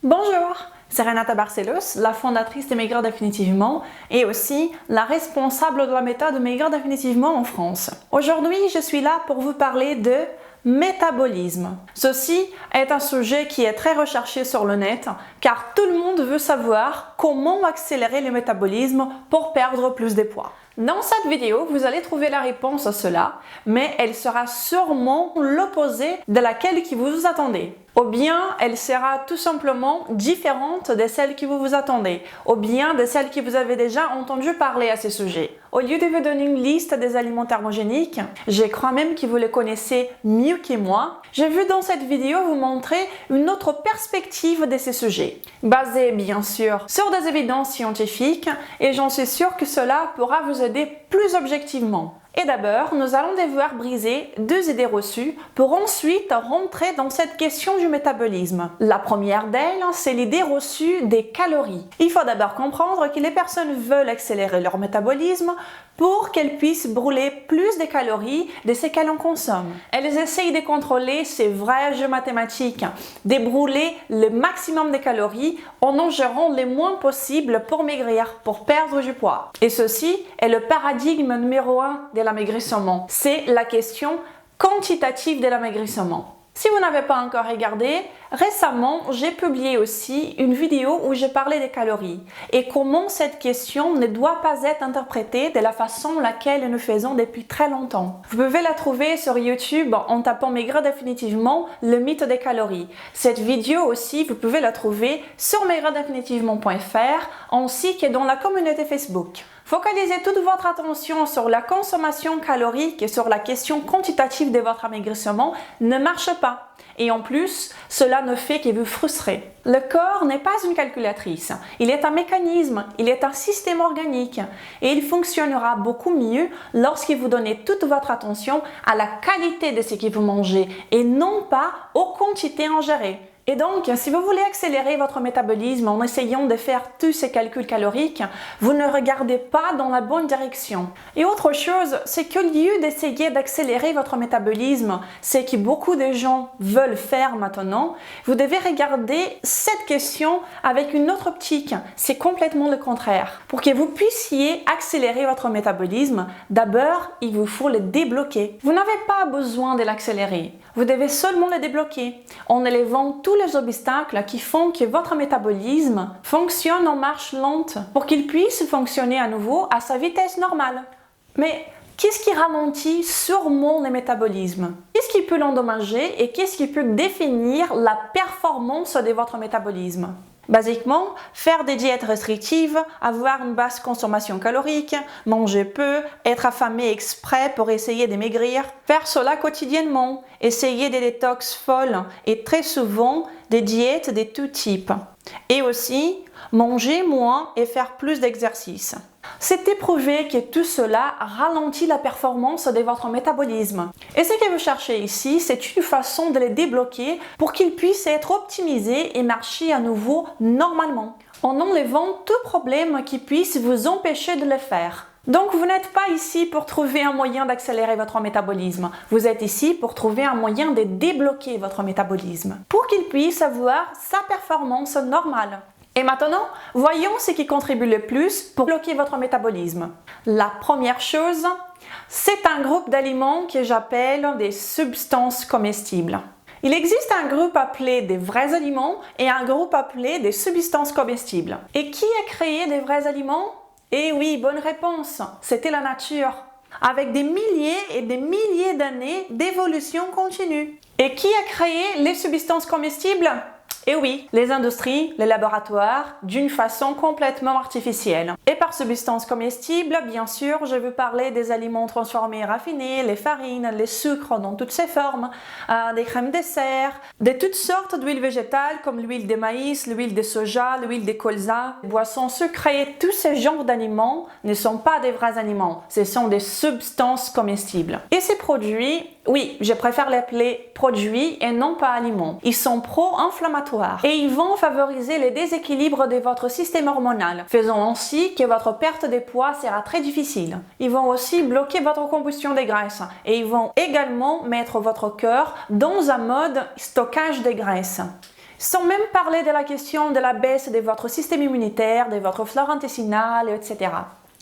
Bonjour, c'est Renata Barcelos, la fondatrice de Maigrir Définitivement et aussi la responsable de la méthode Maigrir Définitivement en France. Aujourd'hui, je suis là pour vous parler de métabolisme. Ceci est un sujet qui est très recherché sur le net car tout le monde veut savoir comment accélérer le métabolisme pour perdre plus de poids. Dans cette vidéo, vous allez trouver la réponse à cela, mais elle sera sûrement l'opposé de laquelle que vous vous attendez. Ou bien elle sera tout simplement différente de celle que vous vous attendez, ou bien de celle que vous avez déjà entendu parler à ce sujet. Au lieu de vous donner une liste des aliments thermogéniques, je crois même que vous les connaissez mieux que moi, j'ai vu dans cette vidéo vous montrer une autre perspective de ces sujets, basée bien sûr sur des évidences scientifiques, et j'en suis sûre que cela pourra vous aider plus objectivement. Et d'abord, nous allons devoir briser deux idées reçues pour ensuite rentrer dans cette question du métabolisme. La première d'elles, c'est l'idée reçue des calories. Il faut d'abord comprendre que les personnes veulent accélérer leur métabolisme pour qu'elles puissent brûler plus de calories de ce qu'elles en consomment. Elles essayent de contrôler ces vrais jeux mathématiques, de brûler le maximum de calories en en gérant le moins possible pour maigrir, pour perdre du poids. Et ceci est le paradigme numéro 1 de l'amaigrissement. C'est la question quantitative de l'amaigrissement. Si vous n'avez pas encore regardé, récemment, j'ai publié aussi une vidéo où je parlais des calories et comment cette question ne doit pas être interprétée de la façon laquelle nous faisons depuis très longtemps. Vous pouvez la trouver sur YouTube en tapant Maigrir Définitivement, le mythe des calories. Cette vidéo aussi, vous pouvez la trouver sur maigrirdéfinitivement.fr ainsi que dans la communauté Facebook. Focalisez toute votre attention sur la consommation calorique et sur la question quantitative de votre amaigrissement ne marche pas. Et en plus, cela ne fait que vous frustrer. Le corps n'est pas une calculatrice. Il est un mécanisme, il est un système organique. Et il fonctionnera beaucoup mieux lorsque vous donnez toute votre attention à la qualité de ce que vous mangez et non pas aux quantités ingérées. Et donc, si vous voulez accélérer votre métabolisme en essayant de faire tous ces calculs caloriques, vous ne regardez pas dans la bonne direction. Et autre chose, c'est qu'au lieu d'essayer d'accélérer votre métabolisme, ce que beaucoup de gens veulent faire maintenant, vous devez regarder cette question avec une autre optique. C'est complètement le contraire. Pour que vous puissiez accélérer votre métabolisme, d'abord, il vous faut le débloquer. Vous n'avez pas besoin de l'accélérer. Vous devez seulement le débloquer en élevant tous les obstacles qui font que votre métabolisme fonctionne en marche lente pour qu'il puisse fonctionner à nouveau à sa vitesse normale. Mais qu'est-ce qui ralentit sûrement le métabolisme? Qu'est-ce qui peut l'endommager et qu'est-ce qui peut définir la performance de votre métabolisme? Basiquement, faire des diètes restrictives, avoir une basse consommation calorique, manger peu, être affamé exprès pour essayer de maigrir, faire cela quotidiennement, essayer des détox folles et très souvent des diètes de tout type. Et aussi, manger moins et faire plus d'exercice. C'est éprouvé que tout cela ralentit la performance de votre métabolisme. Et ce que vous cherchez ici, c'est une façon de les débloquer pour qu'ils puissent être optimisés et marcher à nouveau normalement, en enlevant tout problème qui puisse vous empêcher de le faire. Donc vous n'êtes pas ici pour trouver un moyen d'accélérer votre métabolisme. Vous êtes ici pour trouver un moyen de débloquer votre métabolisme, pour qu'il puisse avoir sa performance normale. Et maintenant, voyons ce qui contribue le plus pour bloquer votre métabolisme. La première chose, c'est un groupe d'aliments que j'appelle des substances comestibles. Il existe un groupe appelé des vrais aliments et un groupe appelé des substances comestibles. Et qui a créé des vrais aliments? Eh oui, bonne réponse, c'était la nature, avec des milliers et des milliers d'années d'évolution continue. Et qui a créé les substances comestibles? Et oui, les industries, les laboratoires, d'une façon complètement artificielle. Et par substances comestibles, bien sûr, je veux parler des aliments transformés et raffinés, les farines, les sucres dans toutes ces formes, des crèmes dessert, de toutes sortes d'huiles végétales comme l'huile de maïs, l'huile de soja, l'huile de colza, les boissons sucrées. Tous ces genres d'aliments ne sont pas des vrais aliments, ce sont des substances comestibles. Et ces produits, oui, je préfère l'appeler produits et non pas aliments. Ils sont pro-inflammatoires et ils vont favoriser les déséquilibres de votre système hormonal, faisant ainsi que votre perte de poids sera très difficile. Ils vont aussi bloquer votre combustion des graisses et ils vont également mettre votre cœur dans un mode stockage des graisses. Sans même parler de la question de la baisse de votre système immunitaire, de votre flore intestinale, etc.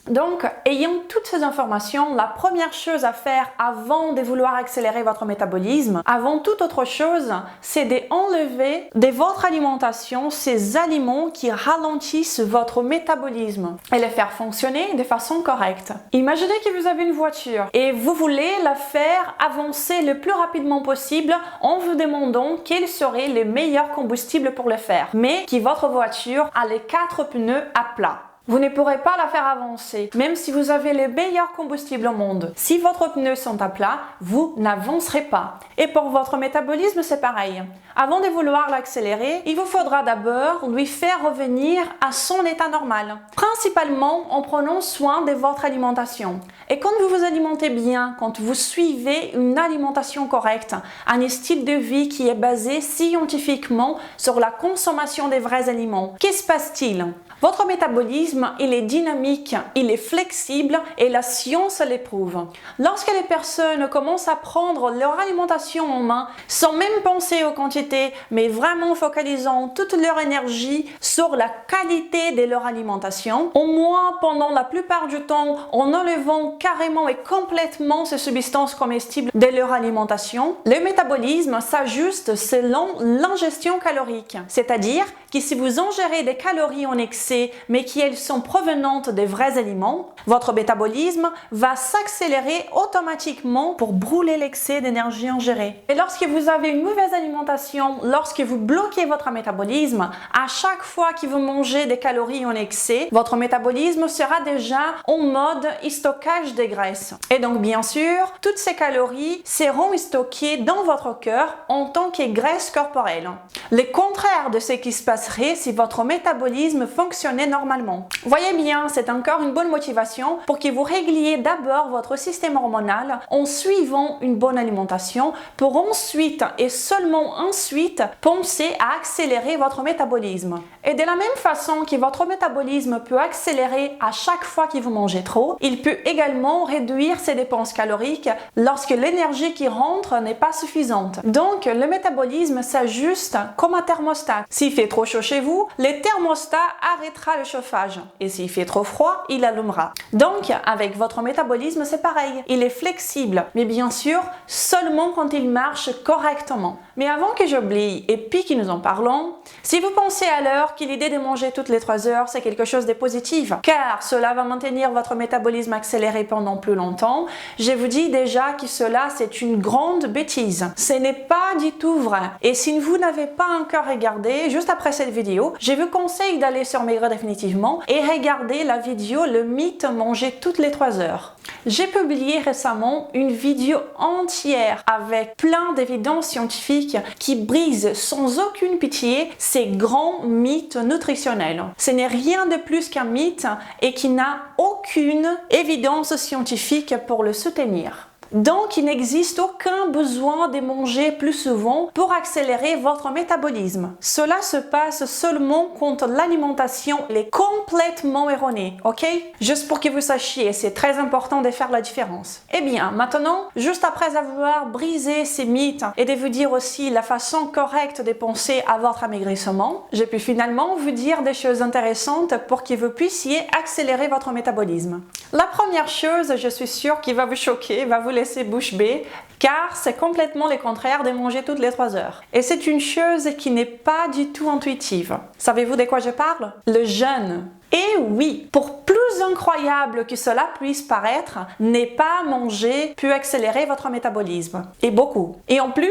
Donc, ayant toutes ces informations, la première chose à faire avant de vouloir accélérer votre métabolisme, avant toute autre chose, c'est d'enlever de votre alimentation ces aliments qui ralentissent votre métabolisme et les faire fonctionner de façon correcte. Imaginez que vous avez une voiture et vous voulez la faire avancer le plus rapidement possible en vous demandant quel serait le meilleur combustible pour le faire, mais que votre voiture a les 4 pneus à plat. Vous ne pourrez pas la faire avancer, même si vous avez les meilleurs combustibles au monde. Si votre pneus sont à plat, vous n'avancerez pas. Et pour votre métabolisme, c'est pareil. Avant de vouloir l'accélérer, il vous faudra d'abord lui faire revenir à son état normal, principalement en prenant soin de votre alimentation. Et quand vous vous alimentez bien, quand vous suivez une alimentation correcte, un style de vie qui est basé scientifiquement sur la consommation des vrais aliments, que se passe-t-il? Votre métabolisme, il est dynamique, il est flexible et la science l'éprouve. Lorsque les personnes commencent à prendre leur alimentation en main, sans même penser aux quantités, mais vraiment focalisant toute leur énergie sur la qualité de leur alimentation, au moins pendant la plupart du temps, en enlevant carrément et complètement ces substances comestibles de leur alimentation, le métabolisme s'ajuste selon l'ingestion calorique. C'est-à-dire que si vous ingérez des calories en excès, mais qu'elles sont provenantes des vrais aliments, votre métabolisme va s'accélérer automatiquement pour brûler l'excès d'énergie ingérée. Et lorsque vous avez une mauvaise alimentation, lorsque vous bloquez votre métabolisme, à chaque fois que vous mangez des calories en excès, votre métabolisme sera déjà en mode stockage des graisses. Et donc bien sûr, toutes ces calories seront stockées dans votre cœur en tant que graisse corporelle. Le contraire de ce qui se passerait si votre métabolisme fonctionnait normalement. Voyez bien, c'est encore une bonne motivation pour que vous régliez d'abord votre système hormonal en suivant une bonne alimentation pour ensuite et seulement ensuite penser à accélérer votre métabolisme. Et de la même façon que votre métabolisme peut accélérer à chaque fois que vous mangez trop, il peut également réduire ses dépenses caloriques lorsque l'énergie qui rentre n'est pas suffisante. Donc, le métabolisme s'ajuste comme un thermostat. S'il fait trop chaud chez vous, le thermostat arrêtera le chauffage et s'il fait trop froid, il allumera. Donc, avec votre métabolisme, c'est pareil. Il est flexible, mais bien sûr, seulement quand il marche correctement. Mais avant que j'oublie et puis que nous en parlons, si vous pensez alors que l'idée de manger toutes les 3 heures, c'est quelque chose de positif, car cela va maintenir votre métabolisme accéléré pendant plus longtemps, je vous dis déjà que cela, c'est une grande bêtise. Ce n'est pas du tout vrai. Et si vous n'avez pas encore regardé, juste après cette vidéo, je vous conseille d'aller sur Maigrir définitivement et regarder la vidéo Le mythe manger toutes les 3 heures. J'ai publié récemment une vidéo entière avec plein d'évidences scientifiques qui brisent sans aucune pitié ces grands mythes nutritionnels. Ce n'est rien de plus qu'un mythe et qui n'a aucune évidence scientifique pour le soutenir. Donc, il n'existe aucun besoin de manger plus souvent pour accélérer votre métabolisme. Cela se passe seulement quand l'alimentation est complètement erronée, ok? Juste pour que vous sachiez, c'est très important de faire la différence. Eh bien, maintenant, juste après avoir brisé ces mythes et de vous dire aussi la façon correcte de penser à votre amaigrissement, j'ai pu finalement vous dire des choses intéressantes pour que vous puissiez accélérer votre métabolisme. La première chose, je suis sûre qui va vous choquer, va vous laisser bouche bée, car c'est complètement le contraire de manger toutes les 3 heures. Et c'est une chose qui n'est pas du tout intuitive. Savez-vous de quoi je parle? Le jeûne. Et oui, pour plus incroyable que cela puisse paraître, ne pas manger peut accélérer votre métabolisme. Et beaucoup. Et en plus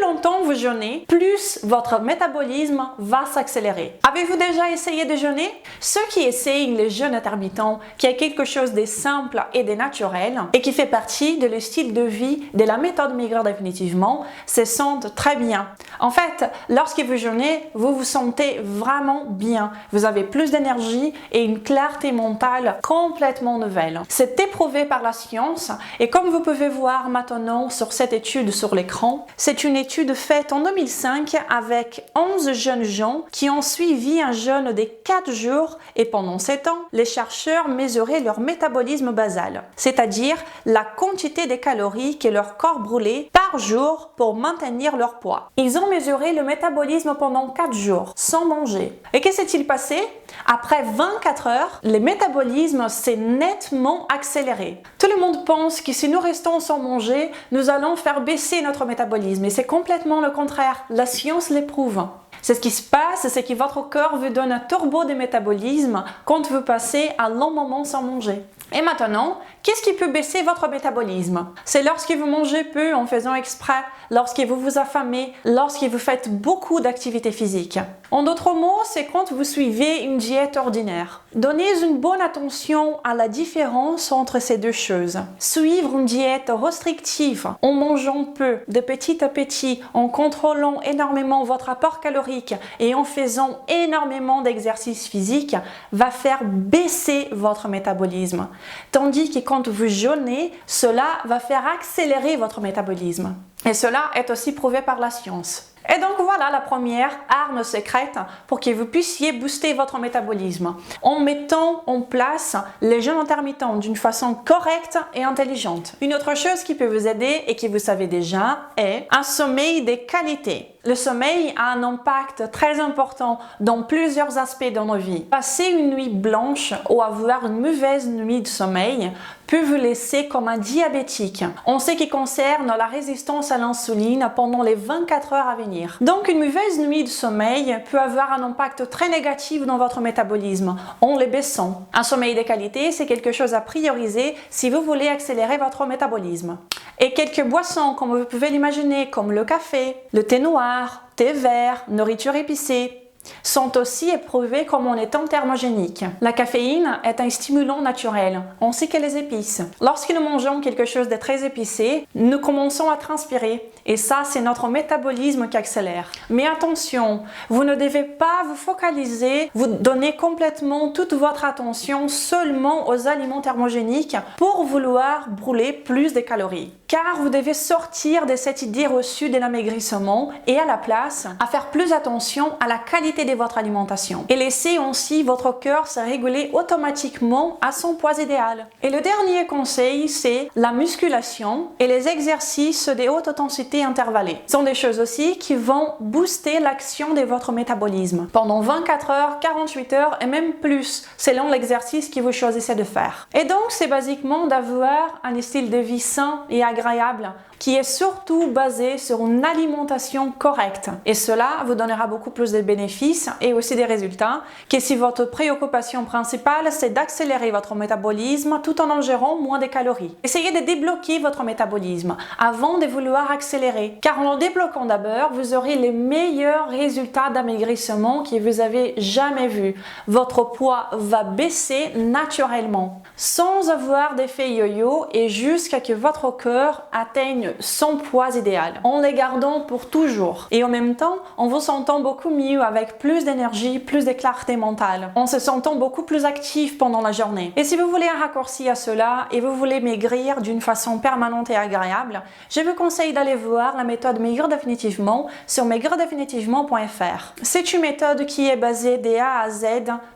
longtemps vous jeûnez, plus votre métabolisme va s'accélérer. Avez-vous déjà essayé de jeûner? Ceux qui essayent le jeûne intermittent, qui est quelque chose de simple et de naturel, et qui fait partie de le style de vie de la méthode Maigrir définitivement, se sentent très bien. En fait, lorsque vous jeûnez, vous vous sentez vraiment bien. Vous avez plus d'énergie, énergie et une clarté mentale complètement nouvelle. C'est éprouvé par la science et comme vous pouvez voir maintenant sur cette étude sur l'écran, c'est une étude faite en 2005 avec 11 jeunes gens qui ont suivi un jeûne de 4 jours et pendant 7 ans, les chercheurs mesuraient leur métabolisme basal, c'est-à-dire la quantité de calories que leur corps brûlait par jour pour maintenir leur poids. Ils ont mesuré le métabolisme pendant 4 jours, sans manger. Et que s'est-il passé? Après 24 heures, le métabolisme s'est nettement accéléré. Tout le monde pense que si nous restons sans manger, nous allons faire baisser notre métabolisme. Et c'est complètement le contraire. La science l'éprouve. C'est ce qui se passe, c'est que votre corps vous donne un turbo de métabolisme quand vous passez un long moment sans manger. Et maintenant, qu'est-ce qui peut baisser votre métabolisme? C'est lorsque vous mangez peu en faisant exprès, lorsque vous vous affamez, lorsque vous faites beaucoup d'activités physiques. En d'autres mots, c'est quand vous suivez une diète ordinaire. Donnez une bonne attention à la différence entre ces deux choses. Suivre une diète restrictive en mangeant peu, de petit à petit, en contrôlant énormément votre apport calorique et en faisant énormément d'exercices physiques va faire baisser votre métabolisme. Tandis que quand vous jeûnez, cela va faire accélérer votre métabolisme. Et cela est aussi prouvé par la science. Et donc voilà la première arme secrète pour que vous puissiez booster votre métabolisme en mettant en place les jeûnes intermittents d'une façon correcte et intelligente. Une autre chose qui peut vous aider et que vous savez déjà est un sommeil de qualité. Le sommeil a un impact très important dans plusieurs aspects de nos vies. Passer une nuit blanche ou avoir une mauvaise nuit de sommeil peut vous laisser comme un diabétique en ce qui concerne la résistance à l'insuline pendant les 24 heures à venir. Donc une mauvaise nuit de sommeil peut avoir un impact très négatif dans votre métabolisme en les baissant. Un sommeil de qualité, c'est quelque chose à prioriser si vous voulez accélérer votre métabolisme. Et quelques boissons, comme vous pouvez l'imaginer, comme le café, le thé noir, thé vert, nourriture épicée, sont aussi éprouvés comme en étant thermogéniques. La caféine est un stimulant naturel, ainsi que les épices. Lorsque nous mangeons quelque chose de très épicé, nous commençons à transpirer et ça, c'est notre métabolisme qui accélère. Mais attention, vous ne devez pas vous focaliser, vous donner complètement toute votre attention seulement aux aliments thermogéniques pour vouloir brûler plus de calories. Car vous devez sortir de cette idée reçue de l'amaigrissement et à la place, à faire plus attention à la qualité de votre alimentation et laisser aussi votre cœur se réguler automatiquement à son poids idéal. Et le dernier conseil, c'est la musculation et les exercices de haute intensité intervallés. Ce sont des choses aussi qui vont booster l'action de votre métabolisme pendant 24 heures, 48 heures et même plus selon l'exercice que vous choisissez de faire. Et donc, c'est basiquement d'avoir un style de vie sain et agréable qui est surtout basé sur une alimentation correcte. Et cela vous donnera beaucoup plus de bénéfices et aussi des résultats que si votre préoccupation principale c'est d'accélérer votre métabolisme tout en ingérant moins de calories. Essayez de débloquer votre métabolisme avant de vouloir accélérer, car en le débloquant d'abord, vous aurez les meilleurs résultats d'amaigrissement que vous avez jamais vus. Votre poids va baisser naturellement, sans avoir d'effet yo-yo et jusqu'à que votre corps atteigne son poids idéal, en les gardant pour toujours. Et en même temps, en vous sentant beaucoup mieux avec plus d'énergie, plus de clarté mentale, en se sentant beaucoup plus actif pendant la journée. Et si vous voulez un raccourci à cela et vous voulez maigrir d'une façon permanente et agréable, je vous conseille d'aller voir la méthode Maigrir définitivement sur maigrirdéfinitivement.fr. C'est une méthode qui est basée de A à Z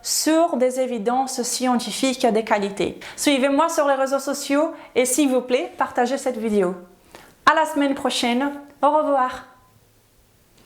sur des évidences scientifiques de qualité. Suivez-moi sur les réseaux sociaux et s'il vous plaît, partagez cette vidéo. À la semaine prochaine. Au revoir.